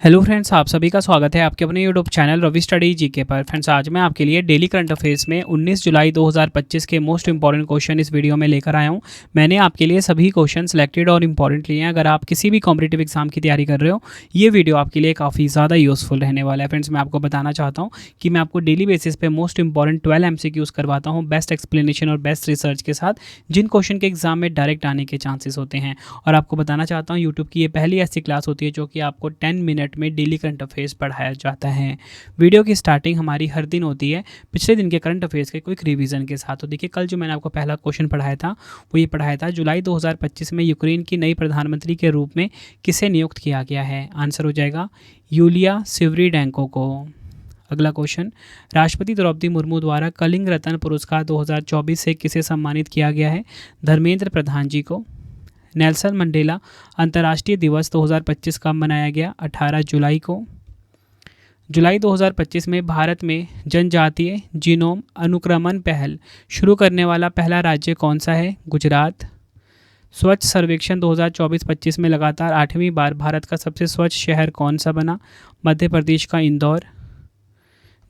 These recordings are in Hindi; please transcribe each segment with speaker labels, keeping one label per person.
Speaker 1: हेलो फ्रेंड्स, आप सभी का स्वागत है आपके अपने YouTube channel Ravi study GK पर। फ्रेंड्स, आज मैं आपके लिए डेली करंट अफेयर्स में 19 जुलाई 2025 के मोस्ट इंपॉर्टेंट क्वेश्चन इस वीडियो में लेकर आया हूं। मैंने आपके लिए सभी क्वेश्चन सिलेक्टेड और इंपॉर्टेंट लिए हैं। अगर आप किसी भी कॉम्पिटिटिव एग्जाम की तैयारी कर रहे हो, ये वीडियो आपके लिए काफ़ी ज़्यादा यूजफुल रहने वाला है। फ्रेंड्स, मैं आपको बताना चाहता हूँ कि मैं आपको डेली बेसिस पे मोस्ट इंपॉर्टेंट 12 MCQs करवाता हूँ, बेस्ट एक्सप्लेनेशन और बेस्ट रिसर्च के साथ, जिन क्वेश्चन के एग्जाम में डायरेक्ट आने के चांसेस होते हैं। और आपको बताना चाहता हूँ, यूट्यूब की ये पहली ऐसी क्लास होती है जो कि आपको 10 मिनट में डेली करंट अफेयर्स पढ़ाया जाता है। वीडियो की स्टार्टिंग हमारी हर दिन होती है पिछले दिन के करंट अफेयर्स के क्विक रिवीजन के साथ। तो देखिए, कल जो मैंने आपको पहला क्वेश्चन पढ़ाया था वो ये पढ़ाया था, जुलाई 2025 में यूक्रेन की नई प्रधानमंत्री के रूप में किसे नियुक्त किया गया है। आंसर हो जाएगा यूलिया सिवरीडेंको को। अगला क्वेश्चन, राष्ट्रपति द्रौपदी मुर्मू द्वारा कलिंग रत्न पुरस्कार 2024 से किसे सम्मानित किया गया है। धर्मेंद्र प्रधान जी को। नेल्सन मंडेला अंतर्राष्ट्रीय दिवस 2025 कब मनाया गया। 18 जुलाई को। जुलाई 2025 में भारत में जनजातीय जीनोम अनुक्रमण पहल शुरू करने वाला पहला राज्य कौन सा है। गुजरात। स्वच्छ सर्वेक्षण 2024-25 में लगातार 8वीं बार भारत का सबसे स्वच्छ शहर कौन सा बना। मध्य प्रदेश का इंदौर।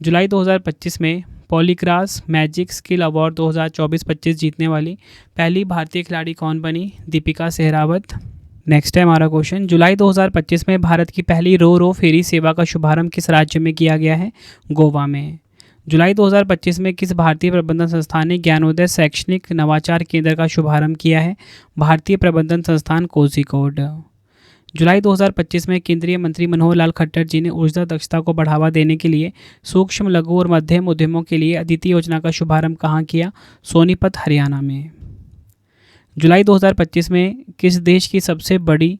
Speaker 1: जुलाई 2025 में पॉलीक्रास मैजिक स्किल अवार्ड 2024-25 जीतने वाली पहली भारतीय खिलाड़ी कौन बनी। दीपिका सहरावत। नेक्स्ट है हमारा क्वेश्चन, जुलाई 2025 में भारत की पहली रो फेरी सेवा का शुभारंभ किस राज्य में किया गया है। गोवा में। जुलाई 2025 में किस भारतीय प्रबंधन संस्थान ने ज्ञानोदय शैक्षणिक नवाचार केंद्र का शुभारंभ किया है। भारतीय प्रबंधन संस्थान कोझिकोड। जुलाई 2025 में केंद्रीय मंत्री मनोहर लाल खट्टर जी ने ऊर्जा दक्षता को बढ़ावा देने के लिए सूक्ष्म लघु और मध्यम उद्यमों के लिए अदिति योजना का शुभारंभ कहाँ किया। सोनीपत हरियाणा में। जुलाई 2025 में किस देश की सबसे बड़ी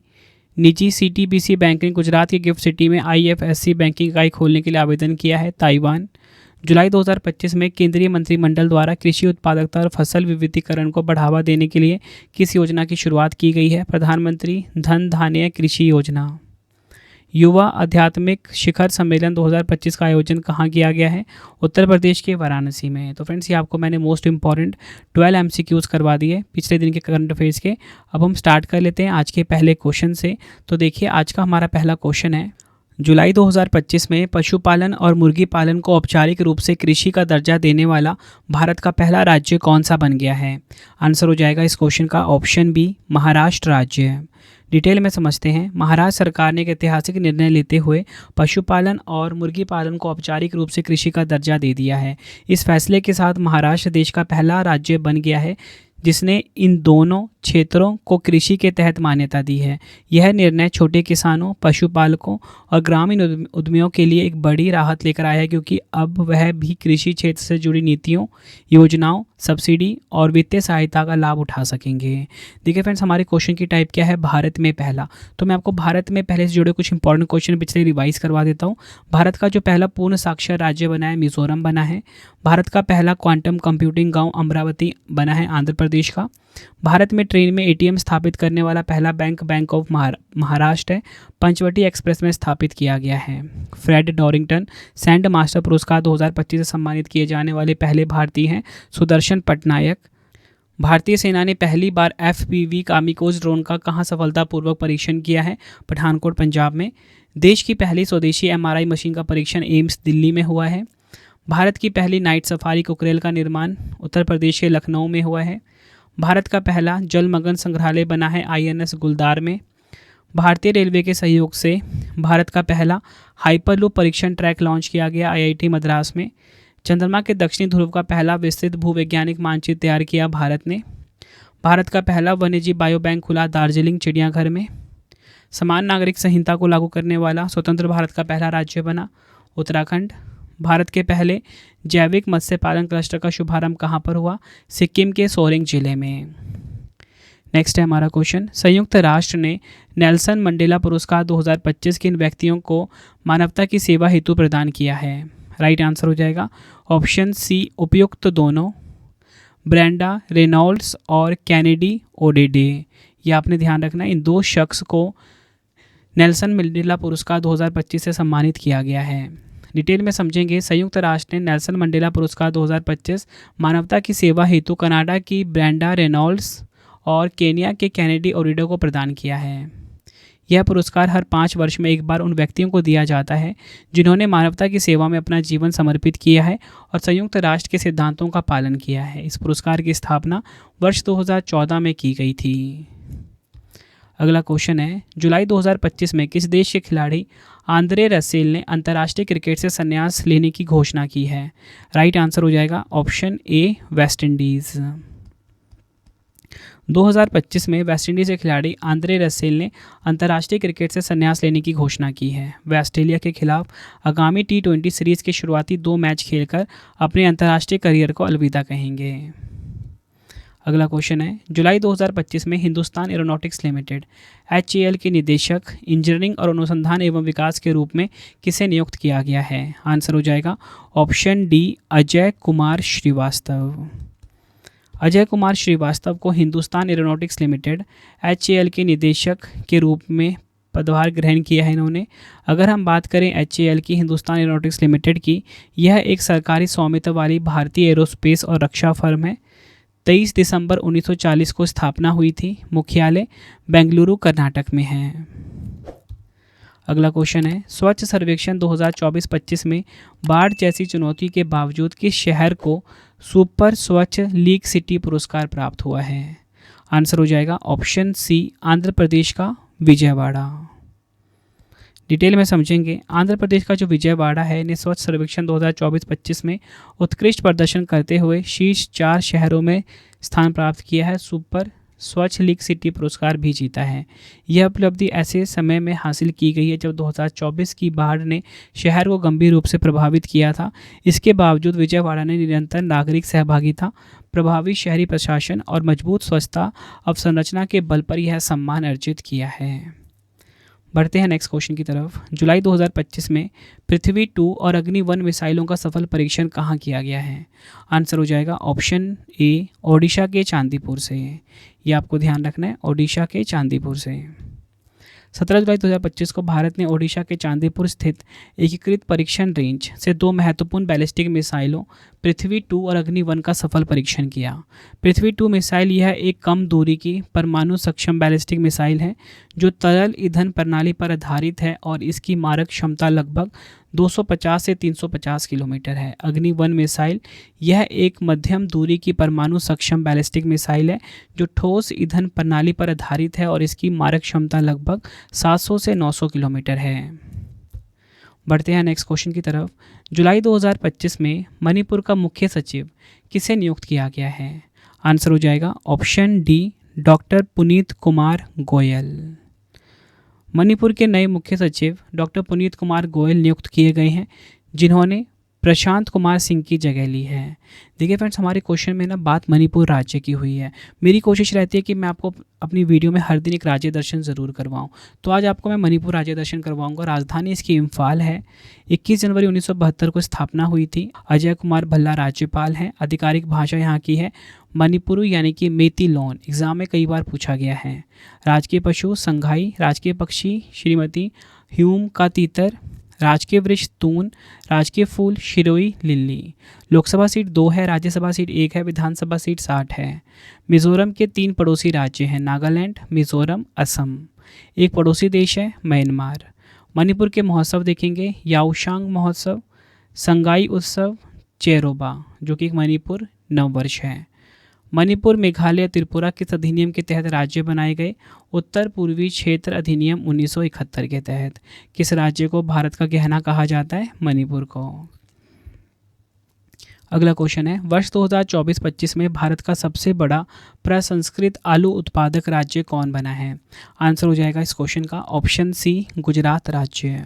Speaker 1: निजी CTBC बैंक ने गुजरात की गिफ्ट सिटी में IFSC बैंकिंग इकाई खोलने के लिए आवेदन किया है। ताइवान। जुलाई 2025 में केंद्रीय मंत्रिमंडल द्वारा कृषि उत्पादकता और फसल विविधीकरण को बढ़ावा देने के लिए किस योजना की शुरुआत की गई है। प्रधानमंत्री धन धान्य कृषि योजना। युवा आध्यात्मिक शिखर सम्मेलन 2025 का आयोजन कहाँ किया गया है। उत्तर प्रदेश के वाराणसी में। तो फ्रेंड्स, ये आपको मैंने मोस्ट इंपॉर्टेंट 12 MCQs करवा दिए पिछले दिन के करंट अफेयर्स के। अब हम स्टार्ट कर लेते हैं आज के पहले क्वेश्चन से। तो देखिए, आज का हमारा पहला क्वेश्चन है, जुलाई 2025 में पशुपालन और मुर्गी पालन को औपचारिक रूप से कृषि का दर्जा देने वाला भारत का पहला राज्य कौन सा बन गया है। आंसर हो जाएगा इस क्वेश्चन का ऑप्शन बी, महाराष्ट्र राज्य। डिटेल में समझते हैं। महाराष्ट्र सरकार ने एक ऐतिहासिक निर्णय लेते हुए पशुपालन और मुर्गी पालन को औपचारिक रूप से कृषि का दर्जा दे दिया है। इस फैसले के साथ महाराष्ट्र देश का पहला राज्य बन गया है जिसने इन दोनों क्षेत्रों को कृषि के तहत मान्यता दी है। यह निर्णय छोटे किसानों, पशुपालकों और ग्रामीण उद्यमियों के लिए एक बड़ी राहत लेकर आया है, क्योंकि अब वह भी कृषि क्षेत्र से जुड़ी नीतियों, योजनाओं, सब्सिडी और वित्तीय सहायता का लाभ उठा सकेंगे। देखिए फ्रेंड्स, हमारे क्वेश्चन की टाइप क्या है, भारत में पहला। तो मैं आपको भारत में पहले से जुड़े कुछ इंपॉर्टेंट क्वेश्चन पिछले रिवाइज करवा देता हूँ। भारत का जो पहला पूर्ण साक्षर राज्य बना है, मिजोरम बना है। भारत का पहला क्वांटम कंप्यूटिंग गाँव अमरावती बना है, आंध्र प्रदेश का। भारत में ट्रेन में ATM स्थापित करने वाला पहला बैंक ऑफ महाराष्ट्र है, पंचवटी एक्सप्रेस में स्थापित किया गया है। फ्रेड डॉरिंगटन सैंड मास्टर पुरस्कार 2025 से सम्मानित किए जाने वाले पहले भारतीय हैं। सुदर्शन पटनायक। भारतीय सेना ने पहली बार FPV कामिकोज ड्रोन का कहाँ सफलतापूर्वक परीक्षण किया है। पठानकोट पंजाब में। देश की पहली स्वदेशी MRI मशीन का परीक्षण एम्स दिल्ली में हुआ है। भारत की पहली नाइट सफारी कुकरेल का निर्माण उत्तर प्रदेश के लखनऊ में हुआ है। भारत का पहला जलमग्न संग्रहालय बना है INS गुलदार में। भारतीय रेलवे के सहयोग से भारत का पहला हाइपरलूप परीक्षण ट्रैक लॉन्च किया गया IIT मद्रास में। चंद्रमा के दक्षिणी ध्रुव का पहला विस्तृत भूवैज्ञानिक मानचित्र तैयार किया भारत ने। भारत का पहला वन्यजीव बायो बैंक खुला दार्जिलिंग चिड़ियाघर में। समान नागरिक संहिता को लागू करने वाला स्वतंत्र भारत का पहला राज्य बना उत्तराखंड। भारत के पहले जैविक मत्स्य पालन क्लस्टर का शुभारंभ कहाँ पर हुआ। सिक्किम के सोरेंग जिले में। नेक्स्ट है हमारा क्वेश्चन, संयुक्त राष्ट्र ने नेल्सन मंडेला पुरस्कार 2025 किन व्यक्तियों को मानवता की सेवा हेतु प्रदान किया है। राइट आंसर हो जाएगा ऑप्शन सी, उपयुक्त दोनों, ब्रेंडा रेनॉल्ड्स और कैनेडी ओडेडे। यह आपने ध्यान रखना, इन दो शख्स को नेल्सन मंडेला पुरस्कार 2025 से सम्मानित किया गया है। डिटेल में समझेंगे। संयुक्त राष्ट्र ने नेल्सन मंडेला पुरस्कार 2025 मानवता की सेवा हेतु कनाडा की ब्रेंडा रेनॉल्ड्स और केनिया के कैनेडी ओरिडो को प्रदान किया है। यह पुरस्कार हर 5 वर्ष में एक बार उन व्यक्तियों को दिया जाता है जिन्होंने मानवता की सेवा में अपना जीवन समर्पित किया है और संयुक्त राष्ट्र के सिद्धांतों का पालन किया है। इस पुरस्कार की स्थापना वर्ष 2014 में की गई थी। अगला क्वेश्चन है, जुलाई 2025 में किस देश के खिलाड़ी आंद्रे रसेल ने अंतर्राष्ट्रीय क्रिकेट से संन्यास लेने की घोषणा की है? राइट आंसर हो जाएगा ऑप्शन ए, वेस्ट इंडीज़। 2025 में वेस्टइंडीज़ के खिलाड़ी आंद्रे रसेल ने अंतर्राष्ट्रीय क्रिकेट से संन्यास लेने की घोषणा की है। वे ऑस्ट्रेलिया के खिलाफ आगामी T20 सीरीज़ के शुरुआती 2 मैच खेलकर अपने अंतर्राष्ट्रीय करियर को अलविदा कहेंगे। अगला क्वेश्चन है, जुलाई 2025 में हिंदुस्तान एरोनॉटिक्स लिमिटेड HAL के निदेशक इंजीनियरिंग और अनुसंधान एवं विकास के रूप में किसे नियुक्त किया गया है? आंसर हो जाएगा ऑप्शन डी, अजय कुमार श्रीवास्तव। अजय कुमार श्रीवास्तव को हिंदुस्तान एरोनॉटिक्स लिमिटेड HAL के निदेशक के रूप में पदभार ग्रहण किया है इन्होंने। अगर हम बात करें HAL की, हिंदुस्तान एरोनॉटिक्स लिमिटेड की, यह एक सरकारी स्वामित्व वाली भारतीय एरोस्पेस और रक्षा फर्म है। 23 दिसंबर 1940 को स्थापना हुई थी। मुख्यालय बेंगलुरु कर्नाटक में है। अगला क्वेश्चन है, स्वच्छ सर्वेक्षण 2024-25 में बाढ़ जैसी चुनौती के बावजूद किस शहर को सुपर स्वच्छ लीग सिटी पुरस्कार प्राप्त हुआ है? आंसर हो जाएगा ऑप्शन सी, आंध्र प्रदेश का विजयवाड़ा। डिटेल में समझेंगे। आंध्र प्रदेश का जो विजयवाड़ा है ने स्वच्छ सर्वेक्षण 2024-25 में उत्कृष्ट प्रदर्शन करते हुए शीर्ष 4 शहरों में स्थान प्राप्त किया है। सुपर स्वच्छ लीग सिटी पुरस्कार भी जीता है। यह उपलब्धि ऐसे समय में हासिल की गई है जब 2024 की बाढ़ ने शहर को गंभीर रूप से प्रभावित किया था। इसके बावजूद विजयवाड़ा ने निरंतर नागरिक सहभागिता, प्रभावी शहरी प्रशासन और मजबूत स्वच्छता अवसंरचना के बल पर यह सम्मान अर्जित किया है। बढ़ते हैं नेक्स्ट क्वेश्चन की तरफ। जुलाई 2025 में पृथ्वी 2 और अग्नि 1 मिसाइलों का सफल परीक्षण कहाँ किया गया है? आंसर हो जाएगा ऑप्शन ए, ओडिशा के चांदीपुर से। ये आपको ध्यान रखना है, ओडिशा के चांदीपुर से। 17 जुलाई 2025 को भारत ने ओडिशा के चांदीपुर स्थित एकीकृत परीक्षण रेंज से 2 महत्वपूर्ण बैलिस्टिक मिसाइलों पृथ्वी 2 और अग्नि 1 का सफल परीक्षण किया। पृथ्वी 2 मिसाइल यह एक कम दूरी की परमाणु सक्षम बैलिस्टिक मिसाइल है जो तरल ईंधन प्रणाली पर आधारित है और इसकी मारक क्षमता लगभग 250 से 350 किलोमीटर है। अग्नि 1 मिसाइल यह एक मध्यम दूरी की परमाणु सक्षम बैलिस्टिक मिसाइल है जो ठोस ईंधन प्रणाली पर आधारित है और इसकी मारक क्षमता लगभग 700 से 900 किलोमीटर है। बढ़ते हैं नेक्स्ट क्वेश्चन की तरफ। जुलाई 2025 में मणिपुर का मुख्य सचिव किसे नियुक्त किया गया है? आंसर हो जाएगा option D, doctor Puneet Kumar Goyal. Manipur के नए मुख्य सचिव डॉक्टर पुनीत कुमार गोयल नियुक्त किए गए हैं जिन्होंने प्रशांत कुमार सिंह की जगह ली है। देखिए फ्रेंड्स, हमारे क्वेश्चन में ना बात मणिपुर राज्य की हुई है। मेरी कोशिश रहती है कि मैं आपको अपनी वीडियो में हर दिन एक राज्य दर्शन ज़रूर करवाऊं। तो आज आपको मैं मणिपुर राज्य दर्शन करवाऊंगा। राजधानी इसकी इम्फाल है। 21 जनवरी 1972 को स्थापना हुई थी। अजय कुमार भल्ला राज्यपाल हैं। आधिकारिक भाषा यहाँ की है मणिपुरी यानी कि मेतिलोन। एग्जाम में कई बार पूछा गया है। राजकीय पशु संघाई, राजकीय पक्षी श्रीमती ह्यूम का तीतर, राजकीय वृक्ष तून, राजकीय फूल शिरोई लिली। लोकसभा सीट 2 है, राज्यसभा सीट 1 है, विधानसभा सीट 60 है। मिजोरम के 3 पड़ोसी राज्य हैं, नागालैंड, मिजोरम, असम। एक पड़ोसी देश है म्यांमार। मणिपुर के महोत्सव देखेंगे, याओशांग महोत्सव, संगाई उत्सव, चेरोबा जो कि मणिपुर नववर्ष है। मणिपुर, मेघालय, त्रिपुरा किस अधिनियम के तहत राज्य बनाए गए? उत्तर पूर्वी क्षेत्र अधिनियम 1971 के तहत। किस राज्य को भारत का गहना कहा जाता है? मणिपुर को। अगला क्वेश्चन है, वर्ष 2024-25 में भारत का सबसे बड़ा प्रसंस्कृत आलू उत्पादक राज्य कौन बना है? आंसर हो जाएगा इस क्वेश्चन का ऑप्शन सी, गुजरात राज्य।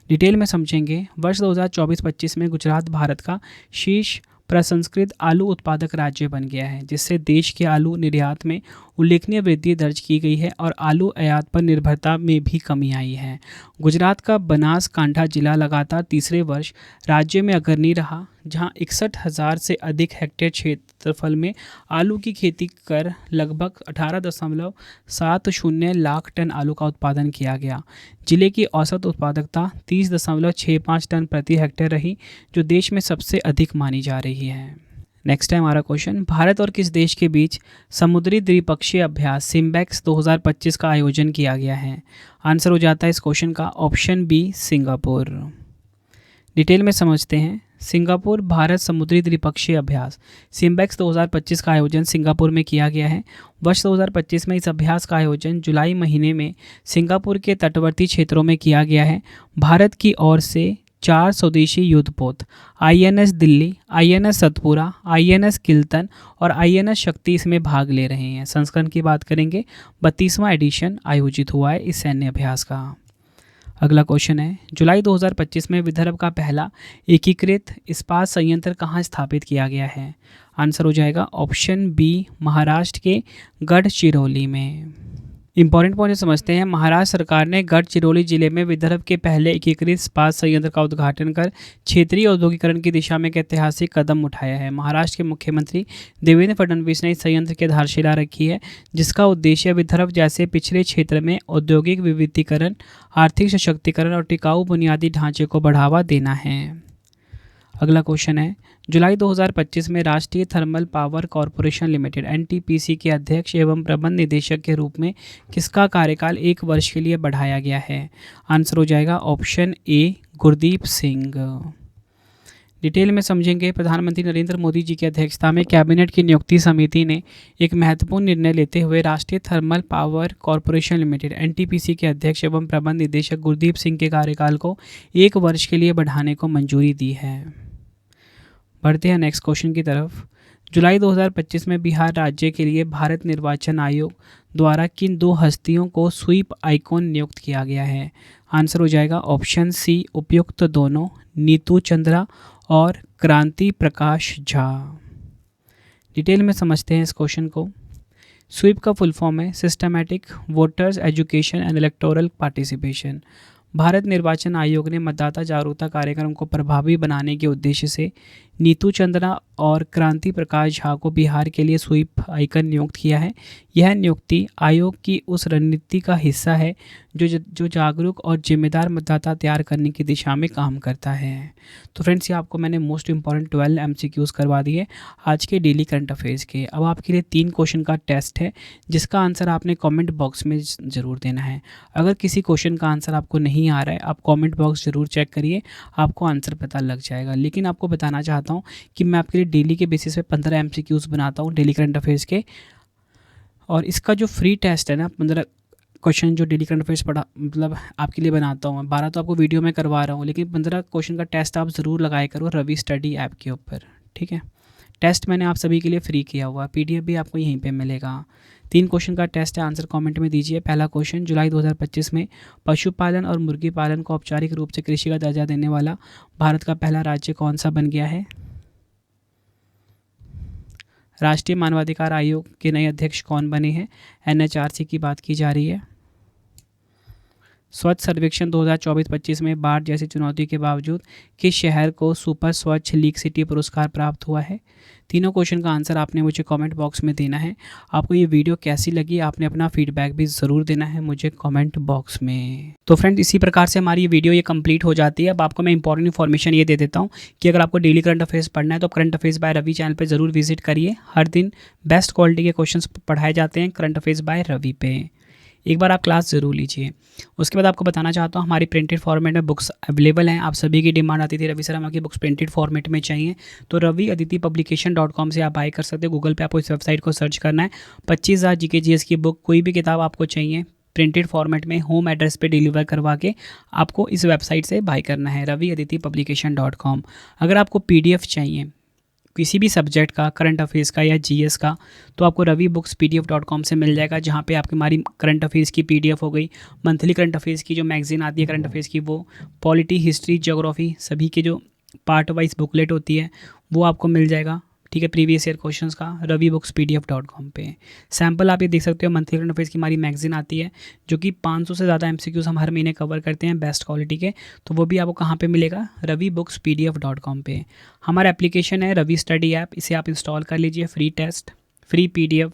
Speaker 1: डिटेल में समझेंगे। वर्ष 2024-25 में गुजरात भारत का शीर्ष प्रसंस्कृत आलू उत्पादक राज्य बन गया है, जिससे देश के आलू निर्यात में उल्लेखनीय वृद्धि दर्ज की गई है और आलू आयात पर निर्भरता में भी कमी आई है। गुजरात का बनासकांठा जिला लगातार तीसरे वर्ष राज्य में अग्रणी रहा, जहां 61,000 से अधिक हेक्टेयर क्षेत्रफल में आलू की खेती कर लगभग 18.70 लाख टन आलू का उत्पादन किया गया। जिले की औसत उत्पादकता 30.65 टन प्रति हेक्टेयर रही, जो देश में सबसे अधिक मानी जा रही है। नेक्स्ट है हमारा क्वेश्चन, भारत और किस देश के बीच समुद्री द्विपक्षीय अभ्यास सिम्बेक्स 2025 का आयोजन किया गया है? आंसर हो जाता है इस क्वेश्चन का ऑप्शन बी, सिंगापुर। डिटेल में समझते हैं। सिंगापुर भारत समुद्री द्विपक्षीय अभ्यास सिम्बेक्स 2025 का आयोजन सिंगापुर में किया गया है। वर्ष 2025 में इस अभ्यास का आयोजन जुलाई महीने में सिंगापुर के तटवर्ती क्षेत्रों में किया गया है। भारत की ओर से 4 स्वदेशी युद्धपोत INS Delhi, INS Satpura, INS Kiltan और INS शक्ति इसमें भाग ले रहे हैं। संस्करण की बात करेंगे 32वां एडिशन आयोजित हुआ है इस सैन्य अभ्यास का। अगला क्वेश्चन है, जुलाई 2025 में विदर्भ का पहला एकीकृत इस्पात संयंत्र कहाँ स्थापित किया गया है? आंसर हो जाएगा ऑप्शन बी, महाराष्ट्र के गढ़चिरौली में। इंपॉर्टेंट पॉइंट समझते हैं। महाराष्ट्र सरकार ने गढ़चिरौली जिले में विदर्भ के पहले एकीकृत इस्पात संयंत्र का उद्घाटन कर क्षेत्रीय औद्योगिकरण की दिशा में एक ऐतिहासिक कदम उठाया है। महाराष्ट्र के मुख्यमंत्री देवेंद्र फडणवीस ने इस संयंत्र की आधारशिला रखी है, जिसका उद्देश्य विदर्भ जैसे पिछड़े क्षेत्र में औद्योगिक विविधीकरण, आर्थिक सशक्तिकरण और टिकाऊ बुनियादी ढांचे को बढ़ावा देना है। अगला क्वेश्चन है, जुलाई 2025 में राष्ट्रीय thermal power corporation limited NTPC के अध्यक्ष एवं प्रबंध निदेशक के रूप में किसका कार्यकाल 1 वर्ष के लिए बढ़ाया गया है? आंसर हो जाएगा option A, Gurdeep Singh. Detail में समझेंगे। प्रधानमंत्री नरेंद्र मोदी जी की अध्यक्षता में कैबिनेट की नियुक्ति समिति ने एक महत्वपूर्ण निर्णय लेते हुए राष्ट्रीय thermal power corporation limited NTPC के अध्यक्ष एवं प्रबंध निदेशक गुरदीप सिंह के कार्यकाल को 1 वर्ष के लिए बढ़ाने को मंजूरी दी है। बढ़ते हैं नेक्स्ट क्वेश्चन की तरफ। जुलाई 2025 में बिहार राज्य के लिए भारत निर्वाचन आयोग द्वारा किन 2 हस्तियों को स्वीप आइकॉन नियुक्त किया गया है? आंसर हो जाएगा ऑप्शन सी, उपयुक्त दोनों, नीतू चंद्रा और क्रांति प्रकाश झा। डिटेल में समझते हैं इस क्वेश्चन को। स्वीप का फुल फॉर्म है systematic voters education and electoral participation. Bharat निर्वाचन आयोग ने मतदाता जागरूकता कार्यक्रम को प्रभावी बनाने के उद्देश्य से नीतू चंद्रा और क्रांति प्रकाश झा को बिहार के लिए स्वीप आइकन नियुक्त किया है। यह नियुक्ति आयोग की उस रणनीति का हिस्सा है जो जागरूक और जिम्मेदार मतदाता तैयार करने की दिशा में काम करता है। तो फ्रेंड्स, ये आपको मैंने मोस्ट इंपॉर्टेंट 12 MCQs करवा दिए आज के डेली करंट अफेयर्स के। अब आपके लिए 3 क्वेश्चन का टेस्ट है, जिसका आंसर आपने कमेंट बॉक्स में ज़रूर देना है। अगर किसी क्वेश्चन का आंसर आपको नहीं आ रहा है, आप कमेंट बॉक्स ज़रूर चेक करिए, आपको आंसर पता लग जाएगा। लेकिन आपको बताना चाहता हूँ कि मैं आपके लिए डेली के बेसिस पे 15 MCQs बनाता हूँ डेली करंट अफेयर्स के, और इसका जो फ्री टेस्ट है ना, 15 क्वेश्चन जो डेली करंट अफेयर्स पढ़ा मतलब आपके लिए बनाता हूँ मैं, 12 तो आपको वीडियो में करवा रहा हूँ, लेकिन 15 क्वेश्चन का टेस्ट आप ज़रूर लगाया करो रवि स्टडी ऐप के ऊपर, ठीक है। टेस्ट मैंने आप सभी के लिए फ्री किया हुआ, PDF भी आपको यहीं पे मिलेगा। 3 क्वेश्चन का टेस्ट है, आंसर कमेंट में दीजिए। पहला क्वेश्चन, जुलाई 2025 में पशुपालन और मुर्गी पालन को औपचारिक रूप से कृषि का दर्जा देने वाला भारत का पहला राज्य कौन सा बन गया है? राष्ट्रीय मानवाधिकार आयोग के नए अध्यक्ष कौन बने हैं? NHRC की बात की जा रही है। स्वच्छ सर्वेक्षण 2024-25 में बाढ़ जैसी चुनौती के बावजूद किस शहर को सुपर स्वच्छ लीग सिटी पुरस्कार प्राप्त हुआ है? तीनों क्वेश्चन का आंसर आपने मुझे कमेंट बॉक्स में देना है। आपको ये वीडियो कैसी लगी, आपने अपना फीडबैक भी ज़रूर देना है मुझे कमेंट बॉक्स में। तो फ्रेंड्स, इसी प्रकार से हमारी ये वीडियो ये कंप्लीट हो जाती है। अब आपको मैं इंपॉर्टेंट इन्फॉर्मेशन ये दे देता हूँ कि अगर आपको डेली करंट अफेयर्स पढ़ना है तो current affairs by Ravi channel पर ज़रूर विजिट करिए। हर दिन बेस्ट क्वालिटी के क्वेश्चन पढ़ाए जाते हैं करंट अफेयर्स बाय रवि पे। एक बार आप क्लास ज़रूर लीजिए। उसके बाद आपको बताना चाहता हूँ, हमारी प्रिंटेड फॉर्मेट में बुक्स अवेलेबल हैं। आप सभी की डिमांड आती थी रवि सर हमारी बुक्स प्रिंटेड फॉर्मेट में चाहिए, तो raviaditipublication.com से आप बाय कर सकते हो। गूगल पे आपको इस वेबसाइट को सर्च करना है। 25,000 GK GS की बुक, कोई भी किताब आपको चाहिए प्रिंटेड फॉर्मेट में होम एड्रेस पे डिलीवर करवा के आपको इस वेबसाइट से बाय करना है, raviaditipublication.com। अगर आपको PDF चाहिए किसी भी सब्जेक्ट का, करंट अफेयर्स का या GS का, तो आपको ravibookspdf.com से मिल जाएगा, जहाँ पे आपकी हमारी करंट अफेयर्स की PDF हो गई, मंथली करंट अफेयर्स की जो मैगजीन आती है करंट अफेयर्स की, वो पॉलिटी, हिस्ट्री, ज्योग्राफी सभी के जो पार्ट वाइज बुकलेट होती है वो आपको मिल जाएगा, ठीक है, प्रीवियस ईयर क्वेश्चंस का ravibookspdf.com पे। सैम्पल आप ये देख सकते हो, मंथली करंट अफेयर्स की हमारी मैगजीन आती है जो कि 500 से ज़्यादा MCQs हम हर महीने कवर करते हैं बेस्ट क्वालिटी के, तो वो भी आपको कहाँ पे मिलेगा? ravibookspdf.com पे। हमारा एप्लीकेशन है रवि स्टडी ऐप, इसे आप इंस्टॉल कर लीजिए। फ्री टेस्ट, फ्री PDF,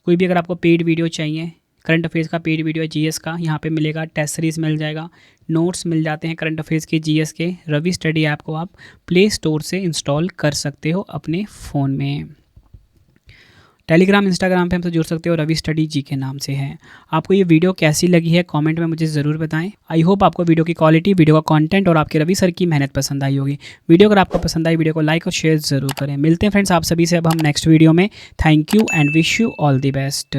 Speaker 1: कोई भी अगर आपको पेड वीडियो चाहिए करंट अफेयर्स का पेड वीडियो है जीएस का, यहाँ पे मिलेगा। टेस्ट सीरीज मिल जाएगा, नोट्स मिल जाते हैं करंट अफेयर्स के जीएस के। रवि स्टडी ऐप को आप प्ले स्टोर से इंस्टॉल कर सकते हो अपने फ़ोन में। टेलीग्राम इंस्टाग्राम पे हमसे जुड़ सकते हो, रवि स्टडी जी के नाम से है। आपको ये वीडियो कैसी लगी है कमेंट में मुझे ज़रूर बताएं। आई होप आपको वीडियो की क्वालिटी, वीडियो का कंटेंट और आपके रवि सर की मेहनत पसंद आई होगी। वीडियो अगर आपको पसंद आई, वीडियो को लाइक और शेयर ज़रूर करें। मिलते हैं फ्रेंड्स आप सभी से अब हम नेक्स्ट वीडियो में। Thank you and wish you all the best.